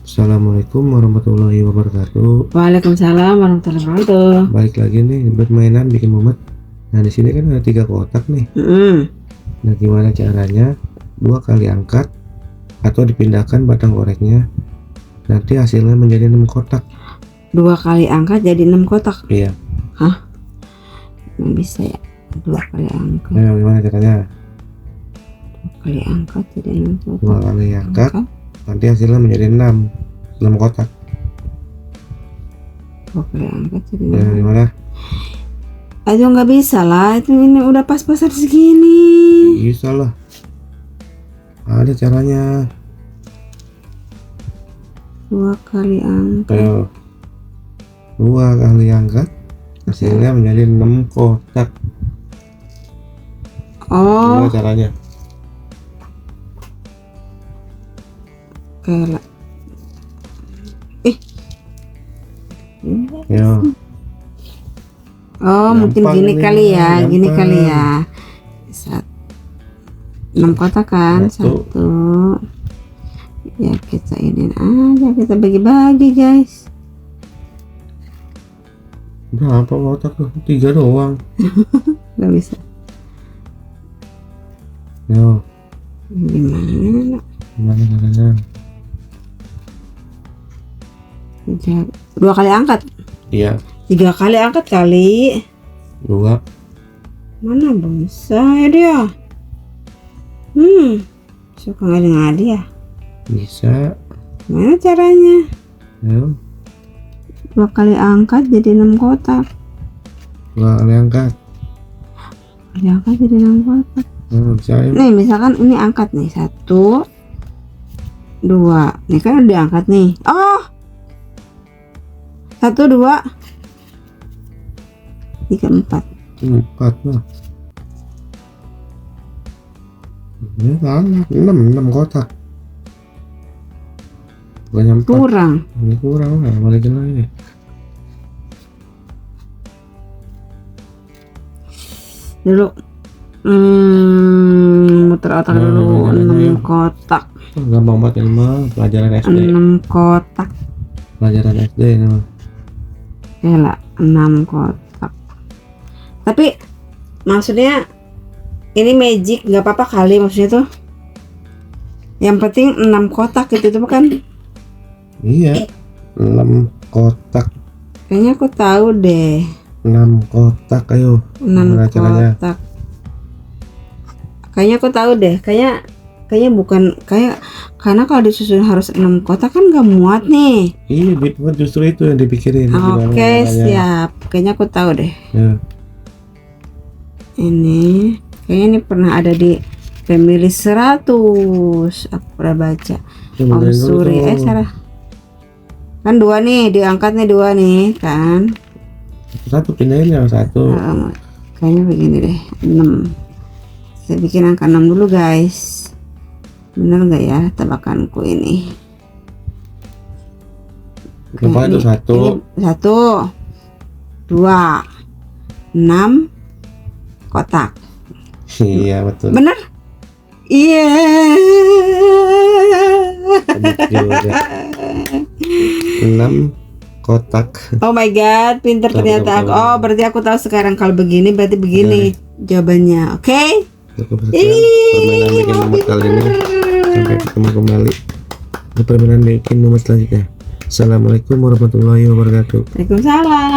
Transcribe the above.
Assalamualaikum warahmatullahi wabarakatuh. Waalaikumsalam warahmatullahi wabarakatuh. Balik lagi nih buat mainan bikin mumet. Nah di sini kan ada 3 kotak nih. Nah gimana caranya? 2 kali angkat atau dipindahkan batang koreknya. Nanti hasilnya menjadi 6 kotak. 2 kali angkat jadi 6 kotak. Iya. Hah? Nggak bisa ya? 2 kali angkat. Nah gimana caranya? 2 kali angkat jadi 6 kotak. 2 kali angkat. Nanti hasilnya menjadi 6 kotak. 2 kali angkat jadi Nah gimana? aduh nggak bisa lah, itu ini udah pas-pasan segini. Bisa lah. Ada caranya. 2 kali angkat. Ayo. 2 kali angkat. Hasilnya menjadi 6 kotak. Oh, Gimana caranya? kayak Yo. oh mungkin Gampang gini ini kali mah, ya, gini gampang. kali ya. 6 kotak kan? 1. Ya kita ini aja, kita bagi-bagi guys. Berapa kotak tuh? 3 doang. Gak bisa. Yo. Gimana? Gimana caranya? 2 kali angkat. Iya. 3 kali angkat kali. 2. Mana bisa ya dia? Suka ngadi-ngadi ya. Bisa. Gimana caranya? Yo. 2 kali angkat jadi 6 kotak. 2 kali angkat. Kali angkat jadi 6 kotak. Bisa ya. Nih misalkan ini angkat nih 1 2. Nih kan udah diangkat nih. Oh, 1 2 3 4. 4 lah. Ini salah. 6 kotak. Bukannya 4. Kurang. Ini kurang lah. Balikin lagi. Dulu muter otak dulu. 6 kotak. Gampang banget ini mah. Pelajaran SD. 6 kotak. Pelajaran SD ini mah. Oke lah, 6 kotak. Tapi maksudnya ini magic, nggak apa-apa kali maksudnya tuh. Yang penting 6 kotak gitu tuh kan. Iya. 6 kotak. Kayaknya aku tahu deh. 6 kotak ayo. 6 Gimana caranya? kotak. Kayaknya aku tahu deh. Kayaknya bukan karena kalau disusun harus 6 kotak kan nggak muat nih. Iya, buat justru itu yang dipikirin. Gimana Oke, caranya. siap. Kayaknya aku tahu deh. Ya. Ini kayaknya ini pernah ada di Family 100. Aku pernah baca. Coba Om dari dulu Suri, tuh. salah. Kan 2 nih, diangkat nih 2 nih kan. Satu pindahin ya 1. Kayaknya begini deh, 6. Saya bikin angka 6 dulu guys. Bener nggak ya tebakanku ini? Coba itu 1. 1 2 6 kotak. Iya betul. Bener? Iya. Juga. 6 kotak. Oh my god, pinter ternyata aku. Oh, berarti aku tahu sekarang kalau begini berarti begini jawabannya. Oke? Cukup sekian permainan bikin mumet kali ini. Sampai ketemu kembali di permainan bikin mumet selanjutnya. Assalamualaikum warahmatullahi wabarakatuh. Waalaikumsalam.